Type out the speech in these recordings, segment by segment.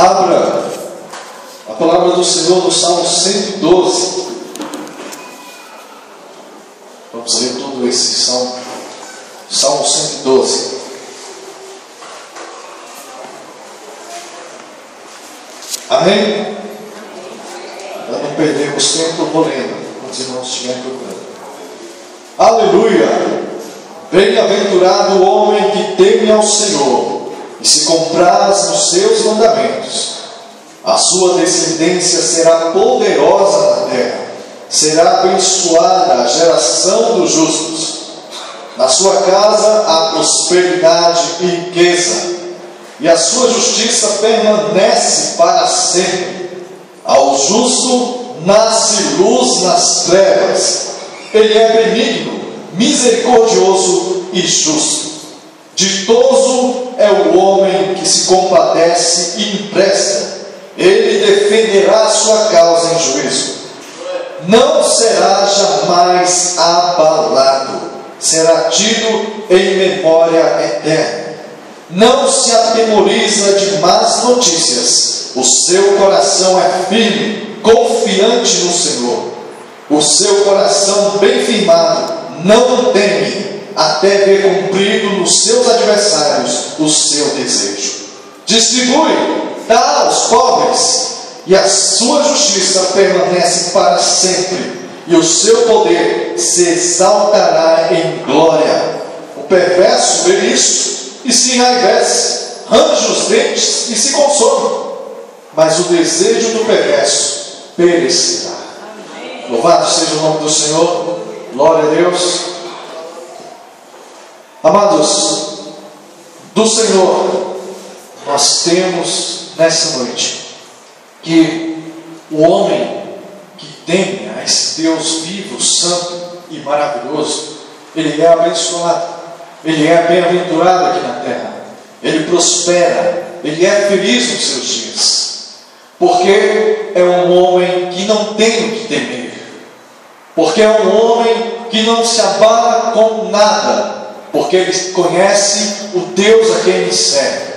Abra a palavra do Senhor no Salmo 112. Vamos ler todo esse Salmo. Salmo 112. Amém? Para não perdermos tempo, eu vou lendo, quando os irmãos estiverem procurando. Aleluia! Bem-aventurado o homem que teme ao Senhor e se compraz nos seus mandamentos. A sua descendência será poderosa na terra, será abençoada a geração dos justos. Na sua casa há prosperidade e riqueza, e a sua justiça permanece para sempre. Ao justo nasce luz nas trevas. Ele é benigno, misericordioso e justo. Ditoso é o homem que se compadece e empresta. Ele defenderá a sua causa em juízo. Não será jamais abalado. Será tido em memória eterna. Não se atemoriza de más notícias. O seu coração é firme, confiante no Senhor. O seu coração bem firmado não teme, até ver cumprido nos seus adversários o seu desejo. Distribui, dá aos pobres, e a sua justiça permanece para sempre, e o seu poder se exaltará em glória. O perverso vê isso e se enraivece, range os dentes e se consome, mas o desejo do perverso perecerá. Louvado seja o nome do Senhor. Glória a Deus. Amados, do Senhor nós temos nessa noite que o homem que teme a esse Deus vivo, santo e maravilhoso, ele é abençoado, ele é bem-aventurado aqui na terra, ele prospera, ele é feliz nos seus dias, porque é um homem que não tem o que temer, porque é um homem que não se abala com nada, porque ele conhece o Deus a quem ele serve,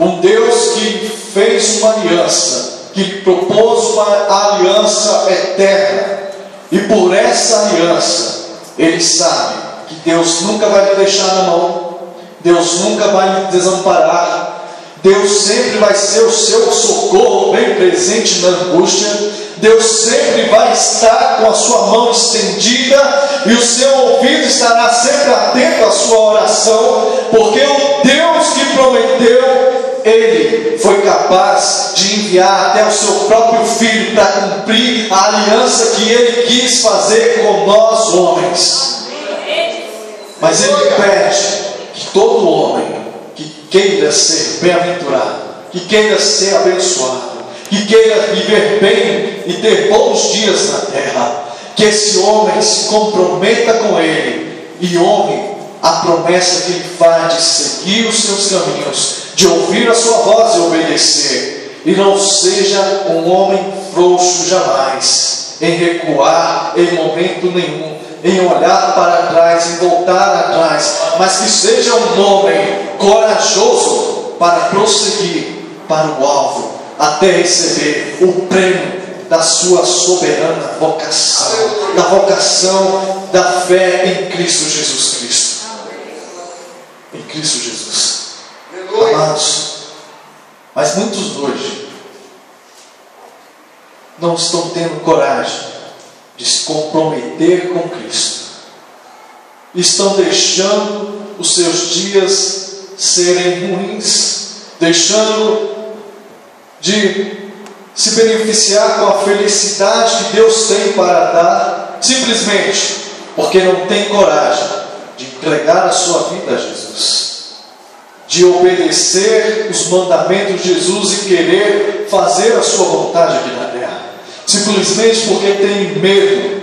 um Deus que fez uma aliança, que propôs uma aliança eterna, e por essa aliança ele sabe que Deus nunca vai lhe deixar na mão, Deus nunca vai lhe desamparar, Deus sempre vai ser o seu socorro bem presente na angústia. Deus sempre vai estar com a sua mão estendida e o seu ouvido estará sempre atento à sua oração, porque o Deus que prometeu, Ele foi capaz de enviar até o seu próprio Filho para cumprir a aliança que Ele quis fazer com nós homens. Mas Ele pede que todo homem que queira ser bem-aventurado, que queira ser abençoado, que queira viver bem e ter bons dias na terra, que esse homem se comprometa com Ele e honre a promessa que Ele faz de seguir os seus caminhos, de ouvir a sua voz e obedecer, e não seja um homem frouxo jamais, em recuar em momento nenhum, em olhar para trás, em voltar atrás, mas que seja um homem corajoso para prosseguir para o alvo, até receber o prêmio da sua soberana vocação, da vocação da fé em Cristo Jesus Cristo. Em Cristo Jesus. Amados, mas muitos hoje não estão tendo coragem de se comprometer com Cristo. Estão deixando os seus dias serem ruins, deixando de se beneficiar com a felicidade que Deus tem para dar, simplesmente porque não tem coragem de entregar a sua vida a Jesus, de obedecer os mandamentos de Jesus e querer fazer a sua vontade aqui na terra, simplesmente porque tem medo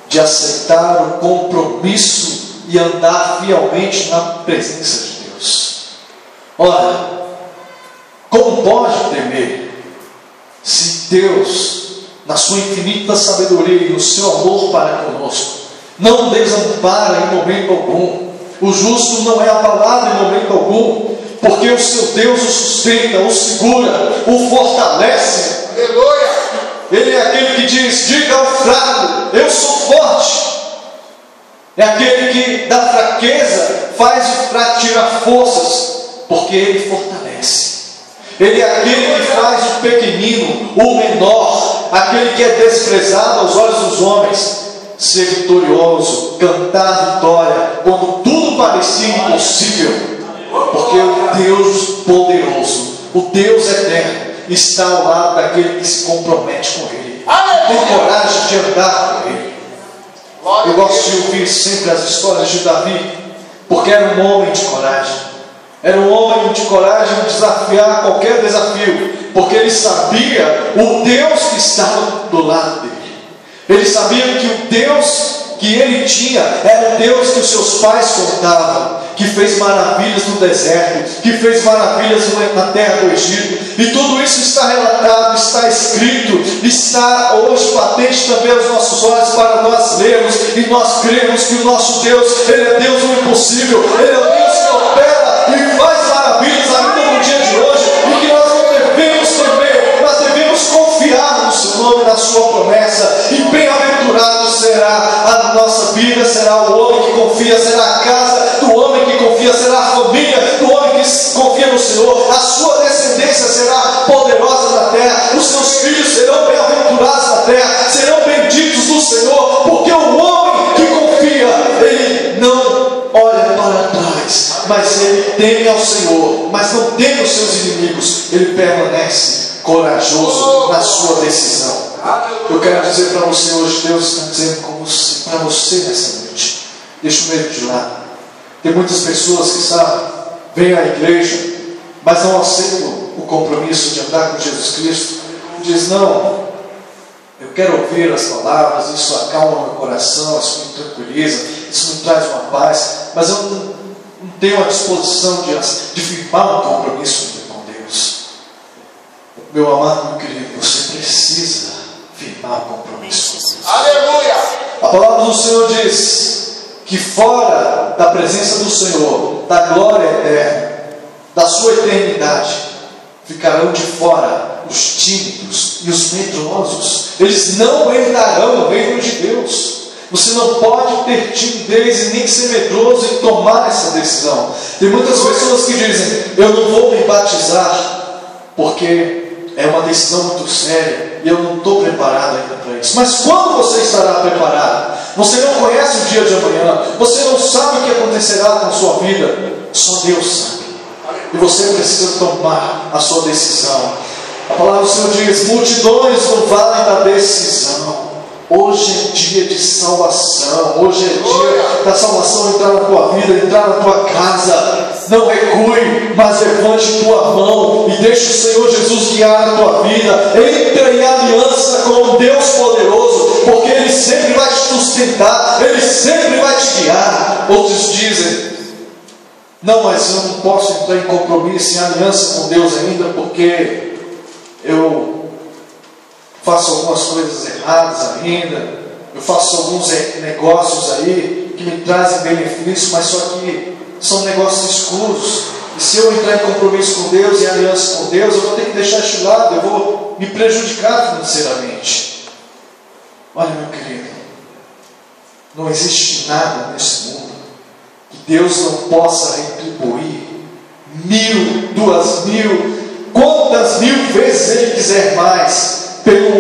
de aceitar o compromisso e andar fielmente na presença de Deus. Ora, como pode temer se Deus, na sua infinita sabedoria e no seu amor para conosco, não desampara em momento algum? O justo não é abalado em momento algum, porque o seu Deus o sustenta, o segura, o fortalece. Aleluia. Ele é aquele que diz: diga ao fraco, eu sou forte. É aquele que da fraqueza faz o fraco tirar forças, porque ele fortalece. Ele é aquele que faz o pequenino, o menor, aquele que é desprezado aos olhos dos homens, ser vitorioso, cantar vitória, quando tudo parecia impossível, porque o Deus poderoso, o Deus eterno, está ao lado daquele que se compromete com Ele, tem coragem de andar com Ele. Eu gosto de ouvir sempre as histórias de Davi, porque era um homem de coragem. Era um homem de coragem de desafiar qualquer desafio, porque ele sabia o Deus que estava do lado dele. Ele sabia que o Deus que ele tinha era o Deus que os seus pais contavam, que fez maravilhas no deserto, que fez maravilhas na terra do Egito. E tudo isso está relatado, está escrito, está hoje patente também aos nossos olhos para nós lermos e nós cremos que o nosso Deus, Ele é Deus do impossível, Ele é o Deus que opera e faz maravilhas ainda no dia de hoje, e que nós não devemos temer, nós devemos confiar no seu nome, na sua promessa, e bem-aventurado será a nossa vida, será o homem que confia, será a casa do homem que confia, será a família do homem que confia no Senhor, a sua descendência será poderosa na terra, os seus filhos serão bem-aventurados na terra, serão benditos do Senhor, porque o homem que confia, ele não olha para trás, mas ele teme ao Senhor, mas não teme os seus inimigos, ele permanece corajoso na sua decisão. Eu quero dizer para você hoje, Deus está dizendo para você nessa noite, deixa o medo de lado. Tem muitas pessoas que sabem, vêm à igreja, mas não aceitam o compromisso de andar com Jesus Cristo. Diz: não, eu quero ouvir as palavras, isso acalma meu coração, isso me tranquiliza, isso me traz uma paz, mas eu não tenho a disposição de firmar um compromisso com Deus. Meu amado, meu querido, você precisa firmar um compromisso. Aleluia! A palavra do Senhor diz que fora da presença do Senhor, da glória eterna, da sua eternidade, ficarão de fora os tímidos e os medrosos. Eles não entrarão no reino de Deus. Você não pode ter timidez e nem ser medroso em tomar essa decisão. Tem muitas pessoas que dizem: eu não vou me batizar porque é uma decisão muito séria e eu não estou preparado ainda para isso. Mas quando você estará preparado? Você não conhece o dia de amanhã, você não sabe o que acontecerá com a sua vida, só Deus sabe. E você precisa tomar a sua decisão. A palavra do Senhor diz: multidões no vale da decisão. Hoje é dia de salvação, hoje é dia da salvação entrar na tua vida, entrar na tua casa. Não recue, mas levante tua mão e deixe o Senhor Jesus guiar a tua vida. Entre em aliança com um Deus poderoso, porque Ele sempre vai te sustentar, Ele sempre vai te guiar. Outros dizem: não, mas eu não posso entrar em compromisso, em aliança com Deus ainda, porque eu faço algumas coisas erradas ainda, eu faço alguns negócios aí que me trazem benefício, mas só que são negócios escuros, e se eu entrar em compromisso com Deus, em aliança com Deus, eu vou ter que deixar isso de lado, eu vou me prejudicar financeiramente. Olha, meu querido, não existe nada nesse mundo que Deus não possa retribuir 1.000, 2.000, quantas mil vezes Ele quiser mais, pelo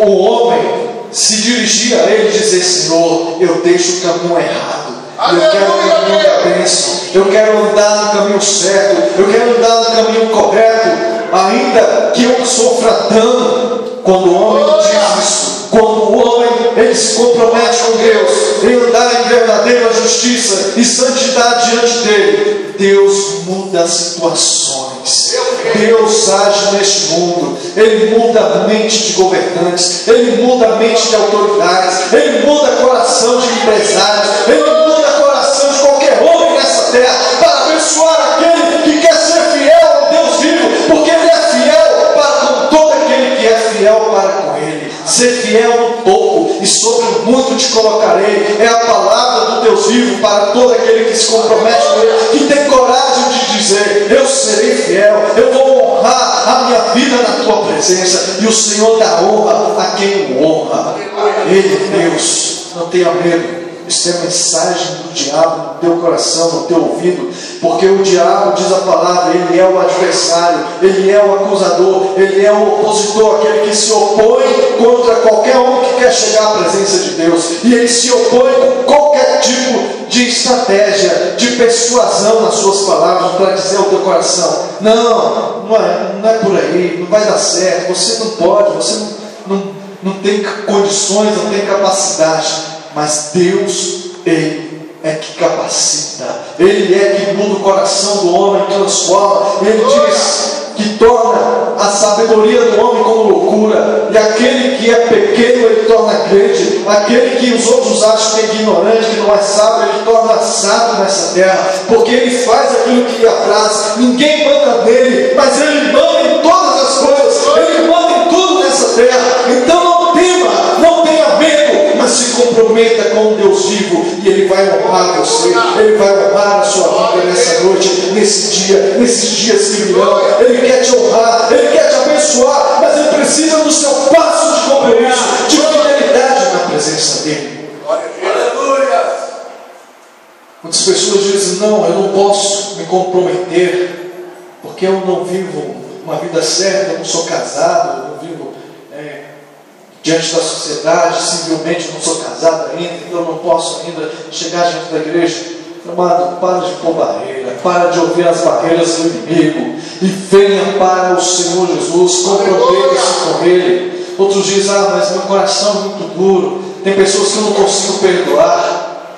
o homem se dirigir a Ele e dizer: Senhor, eu deixo o caminho errado, eu quero o caminho da bênção, eu quero andar no caminho certo, eu quero andar no caminho correto, ainda que eu sofra dano. Quando o homem diz isso, quando o homem ele se compromete com Deus, em andar em verdadeira justiça e santidade diante dele, Deus muda as situações, Deus age neste mundo, Ele muda a mente de governantes, Ele muda a mente de autoridades, Ele muda o coração de empresários, Ele muda o coração de qualquer homem nessa terra, para abençoar aquele que quer ser fiel ao Deus vivo, porque Ele é fiel para com todo aquele que é fiel para com Ele. Ser fiel no pouco e sobre muito te colocarei. É a palavra do Deus vivo para todo aquele que se compromete com Ele, que tem coragem de dizer: eu serei fiel, eu vou honrar a minha vida na tua presença. E o Senhor dá honra a quem o honra. Ele é Deus. Não tenha medo. Isso é a mensagem do diabo no teu coração, no teu ouvido, porque o diabo, diz a palavra, ele é o adversário, ele é o acusador, ele é o opositor, aquele que se opõe contra qualquer um que quer chegar à presença de Deus, e ele se opõe com qualquer tipo de estratégia, de persuasão nas suas palavras, para dizer ao teu coração: não é por aí, não vai dar certo, você não pode, você não tem condições, não tem capacidade. Mas Deus, Ele é que capacita, Ele é que muda o coração do homem, transforma. Ele diz que torna a sabedoria do homem como loucura, e aquele que é pequeno Ele torna grande, aquele que os outros acham que é ignorante, que não é sábio, Ele torna sábio nessa terra, porque Ele faz aquilo que lhe apraz. Ninguém manda nele, mas Ele manda em todas as coisas, Ele manda em tudo nessa terra. Então não tema, não tenha medo, mas se comprometa com o Deus vivo, e Ele vai honrar você, Ele vai honrar a sua vida nessa noite, nesse dia, nesses dias que virão. Ele quer te honrar, Ele quer te abençoar, mas Ele precisa do seu passo de compromisso, de fidelidade na presença dEle. Aleluia! Muitas pessoas dizem: não, eu não posso me comprometer, porque eu não vivo uma vida certa, eu não sou casado, eu não vivo diante da sociedade, civilmente eu não sou casado ainda, então eu não posso ainda chegar diante da igreja. Amado, para de pôr barreira, para de ouvir as barreiras do inimigo, e venha para o Senhor Jesus, comprometa-se com Ele. Outros dizem: mas meu coração é muito duro, tem pessoas que eu não consigo perdoar.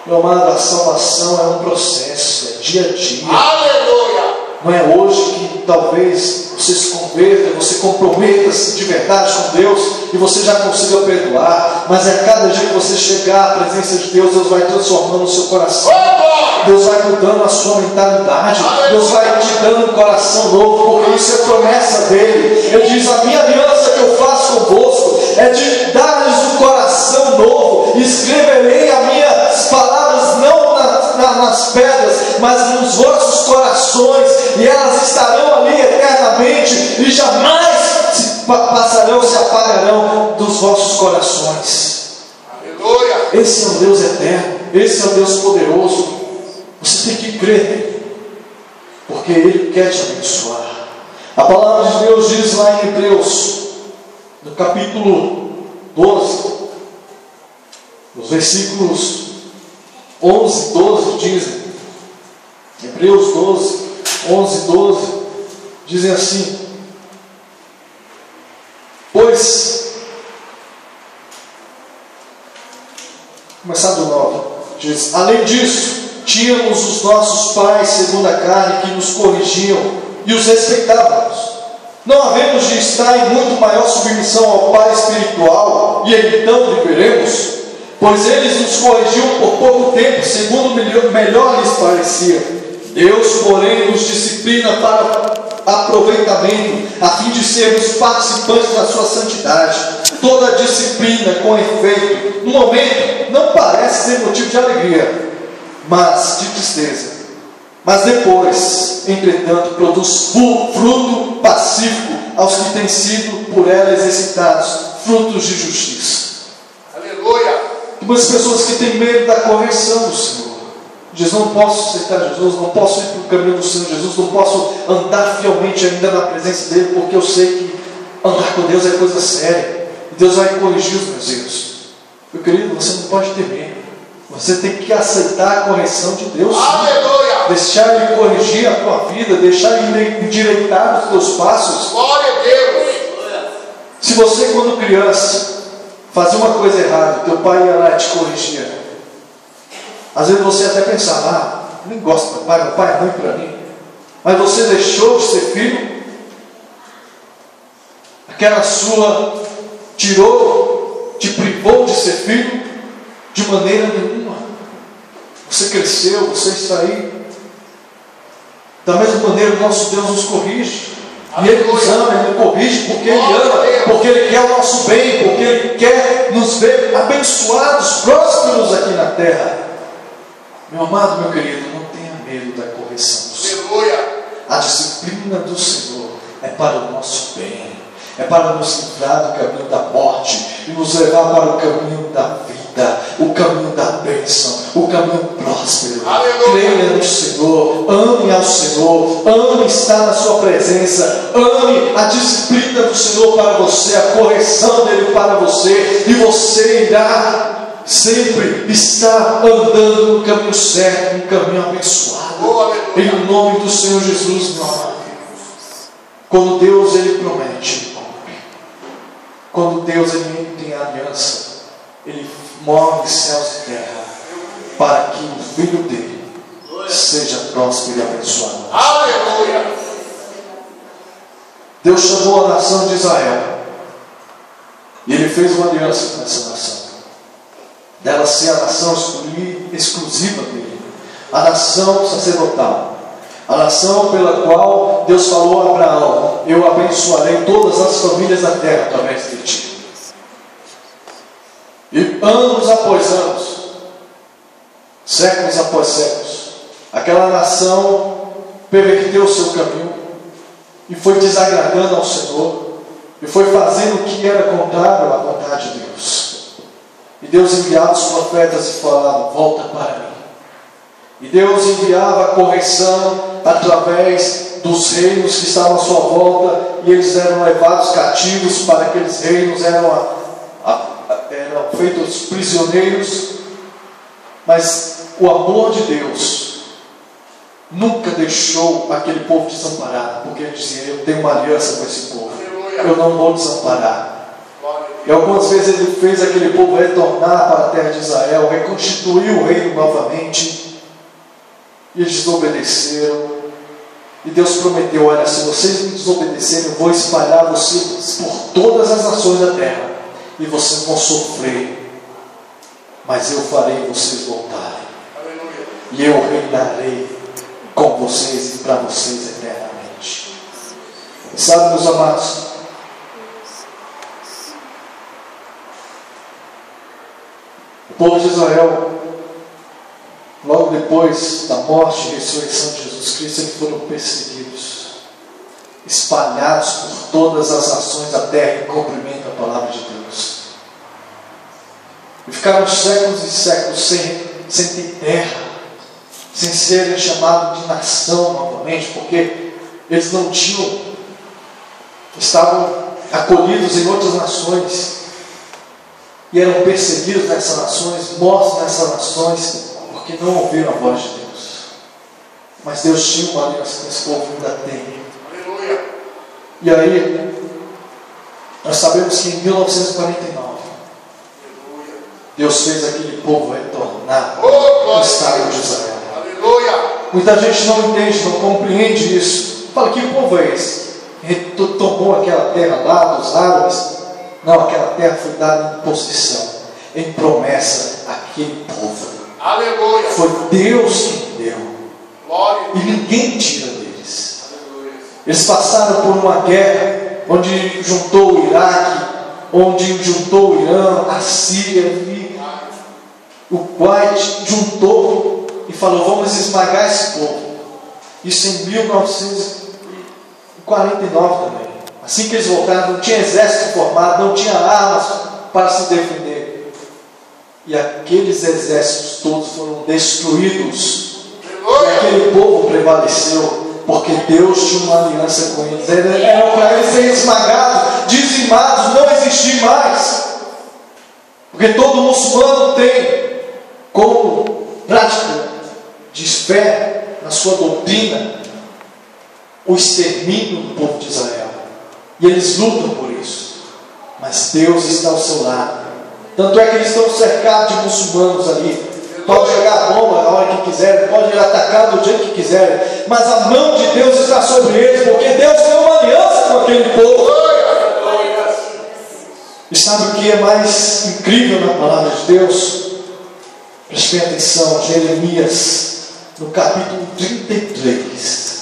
Meu amado, a salvação é um processo, é dia a dia. Aleluia! Não é hoje que talvez você se converta, você comprometa-se de verdade com Deus e você já consiga perdoar, mas é a cada dia que você chegar à presença de Deus, Deus vai transformando o seu coração, Deus vai mudando a sua mentalidade, Deus vai te dando um coração novo, porque isso é promessa dele. Ele diz: a minha aliança que eu faço convosco é de dar-lhes um coração novo, escreverei as minhas palavras não nas pedras, mas nos vossos corações, e elas estarão ali eternamente, e jamais se apagarão dos vossos corações. Aleluia! Esse é o Deus eterno, esse é o Deus poderoso. Você tem que crer nele, porque Ele quer te abençoar. A palavra de Deus diz lá em Hebreus, no capítulo 12, os versículos 11 e 12 dizem, Hebreus 12, 11 e 12, dizem assim: pois, começar do 9, diz: além disso, tínhamos os nossos pais segundo a carne, que nos corrigiam e os respeitávamos. Não havemos de estar em muito maior submissão ao Pai espiritual, e então viveremos? Pois eles nos corrigiam por pouco tempo, segundo melhor lhes parecia. Deus, porém, nos disciplina para aproveitamento, a fim de sermos participantes da sua santidade. Toda disciplina, com efeito, no momento, não parece ser motivo de alegria, mas de tristeza. Mas depois, entretanto, produz fruto pacífico aos que têm sido por ela exercitados, frutos de justiça. Aleluia! Tem muitas pessoas que têm medo da correção do Senhor. Diz: não posso aceitar Jesus, não posso ir para o caminho do Senhor Jesus, não posso andar fielmente ainda na presença dEle, porque eu sei que andar com Deus é coisa séria, e Deus vai corrigir os meus erros. Meu querido, você não pode temer, você tem que aceitar a correção de Deus. Aleluia! Deixar Ele corrigir a tua vida, deixar Ele endireitar os teus passos. Glória a Deus! Se você, quando criança, fazia uma coisa errada, teu pai ia lá e te corrigia, às vezes você até pensava: nem gosto do meu pai é ruim para mim. Mas você deixou de ser filho, aquela sua te privou de ser filho de maneira nenhuma. Você cresceu, você está aí. Da mesma maneira, o nosso Deus nos corrige. E Ele nos ama, Ele nos corrige porque Ele ama, porque Ele quer o nosso bem, porque Ele quer nos ver abençoados, prósperos aqui na terra. Meu amado, meu querido, não tenha medo da correção do Senhor. A disciplina do Senhor é para o nosso bem, é para nos livrar do caminho da morte e nos levar para o caminho da vida, o caminho da bênção, o caminho próspero. Creia no Senhor, ame ao Senhor, ame estar na sua presença, ame a disciplina do Senhor para você, a correção dele para você, e você irá sempre estar andando no caminho certo, no caminho abençoado, em nome do Senhor Jesus, meu amado. Quando Deus Ele promete, Ele cumpre. Quando Deus Ele tem aliança, Ele move céus e terra para que o filho dele seja próspero e abençoado. Aleluia! Deus chamou a nação de Israel e Ele fez uma aliança com essa nação, dela ser a nação exclusiva dele, a nação sacerdotal, a nação pela qual Deus falou a Abraão: eu abençoarei todas as famílias da terra através de ti. E anos após anos, séculos após séculos, aquela nação perverteu o seu caminho e foi desagradando ao Senhor e foi fazendo o que era contrário à vontade de Deus. E Deus enviava os profetas e falava: volta para mim. E Deus enviava a correção através dos reinos que estavam à sua volta, e eles eram levados cativos para aqueles reinos, eram feitos prisioneiros. Mas o amor de Deus nunca deixou aquele povo desamparado, porque Ele dizia: eu tenho uma aliança com esse povo, eu não vou desamparar. E algumas vezes Ele fez aquele povo retornar para a terra de Israel, reconstituiu o reino novamente, e eles desobedeceram. E Deus prometeu: olha, se vocês me desobedecerem, eu vou espalhar vocês por todas as nações da terra, e vocês vão sofrer, mas eu farei vocês voltarem, e eu reinarei com vocês e para vocês eternamente. Sabe, meus amados, o povo de Israel, logo depois da morte e ressurreição de Jesus Cristo, eles foram perseguidos, espalhados por todas as nações da terra em cumprimento da palavra de Deus. E ficaram séculos e séculos sem ter terra, sem serem chamados de nação novamente, porque eles não tinham, estavam acolhidos em outras nações, e eram perseguidos nessas nações, mortos nessas nações, porque não ouviram a voz de Deus. Mas Deus tinha uma aliança com esse povo, ainda tem. Aleluia. E aí, nós sabemos que em 1949, Deus fez aquele povo retornar ao estado de Israel. Aleluia. Muita gente não entende, não compreende isso. Fala: que povo é esse? Ele tomou aquela terra lá dos árabes. Não, aquela terra foi dada em possessão, em promessa àquele povo. Aleluia. Foi Deus quem deu. Glória. E ninguém tira deles. Aleluia. Eles passaram por uma guerra onde juntou o Iraque, onde juntou o Irã, a Síria, e o Kuwait juntou e falou: vamos esmagar esse povo. Isso em 1949 também. Assim que eles voltaram, não tinha exército formado, não tinha armas para se defender. E aqueles exércitos todos foram destruídos. E aquele povo prevaleceu, porque Deus tinha uma aliança com eles. Era para eles serem esmagados, dizimados, não existir mais. Porque todo muçulmano tem como prática de fé na sua doutrina o extermínio do povo de Israel. E eles lutam por isso. Mas Deus está ao seu lado. Tanto é que eles estão cercados de muçulmanos ali. Pode jogar bomba na hora que quiserem, pode atacar do jeito que quiserem, mas a mão de Deus está sobre eles, porque Deus tem uma aliança com aquele povo. E sabe o que é mais incrível na palavra de Deus? Preste atenção, Jeremias, no capítulo 33.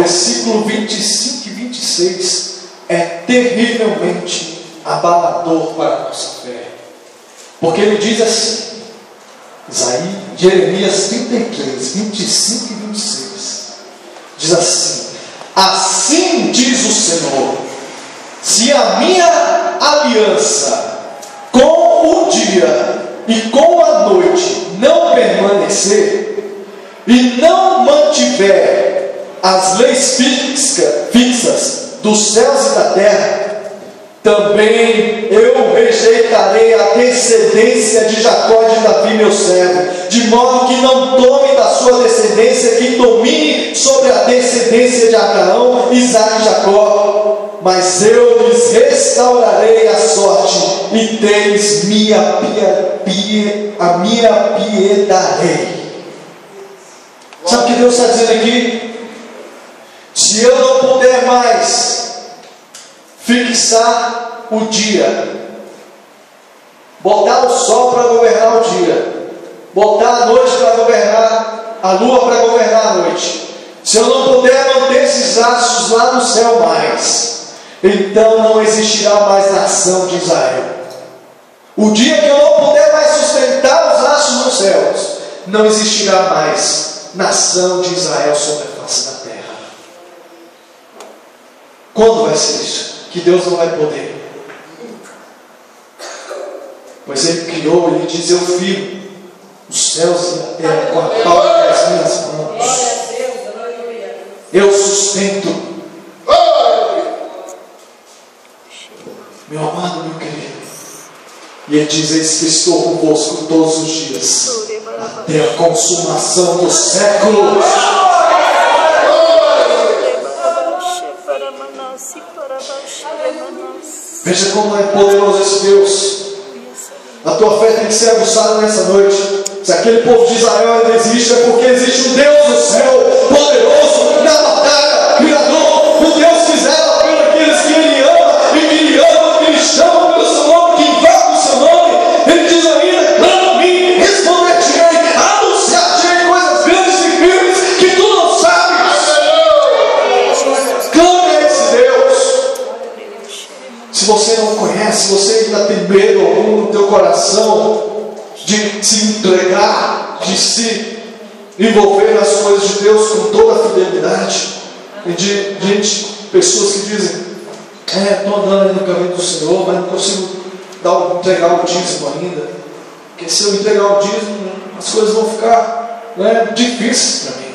versículo 25 e 26 é terrivelmente abalador para a nossa fé. Porque ele diz assim, Jeremias 33, 25 e 26, diz assim: assim diz o Senhor, se a minha aliança com o dia e com a noite não permanecer, e não mantiver as leis fixas dos céus e da terra, também eu rejeitarei a descendência de Jacó e de Davi meu servo, de modo que não tome da sua descendência que domine sobre a descendência de Abraão, Isaque e Jacó, mas eu lhes restaurarei a sorte, e deles a minha piedarei. Sabe o que Deus está dizendo aqui? Se eu não puder mais fixar o dia, botar o sol para governar o dia, botar a noite para governar, a lua para governar a noite, se eu não puder manter esses astros lá no céu mais, então não existirá mais nação de Israel. O dia que eu não puder mais sustentar os astros nos céus, não existirá mais nação de Israel sobre a face da terra. Quando vai ser isso? Que Deus não vai poder. Pois Ele criou, Ele diz: eu firmo os céus e a terra com a palma das minhas mãos. Eu sustento. Meu amado, meu querido. E Ele diz: eis que estou convosco todos os dias, até a consumação dos séculos. Veja como é poderoso esse Deus. A tua fé tem que ser aguçada nessa noite. Se aquele povo de Israel ainda existe, é porque existe um Deus do céu, poderoso, na batalha, criador, o Deus que zela por aqueles que Ele ama, e que Ele ama, que Ele chama pelo seu nome, que invoca o seu nome. Ele diz ainda: clama a mim, responder-te-ei, anunciar-te-ei coisas grandes e firmes que tu não sabes. Clame a esse Deus. Se você não conhece, se você ainda tem medo algum no teu coração de se entregar, de se envolver nas coisas de Deus com toda a fidelidade, e de pessoas que dizem: estou andando aí no caminho do Senhor, mas não consigo entregar o dízimo ainda, porque se eu entregar o dízimo, as coisas vão ficar difíceis para mim.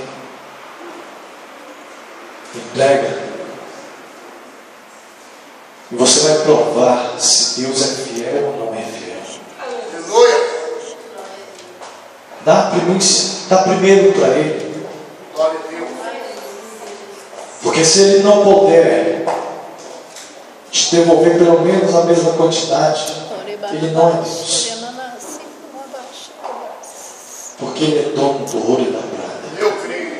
Entrega. E você vai provar se Deus é fiel ou não é fiel. Aleluia. Dá a primícia, dá primeiro para Ele. Glória a Deus. Porque se Ele não puder te devolver pelo menos a mesma quantidade, Ele não é Deus. Porque Ele é dono do ouro e da prata. Eu creio.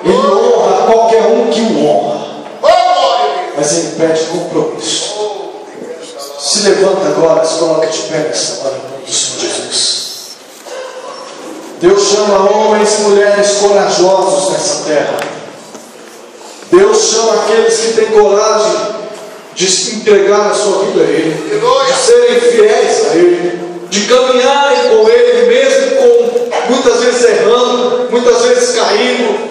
Ele honra qualquer um que o honra. Mas Ele pede compromisso. Se levanta agora, se coloca de pé nessa hora, em nome do Senhor Jesus. Deus chama homens e mulheres corajosos nessa terra. Deus chama aqueles que têm coragem de se entregar a sua vida a Ele, de serem fiéis a Ele, de caminharem com Ele, mesmo com muitas vezes errando, muitas vezes caindo,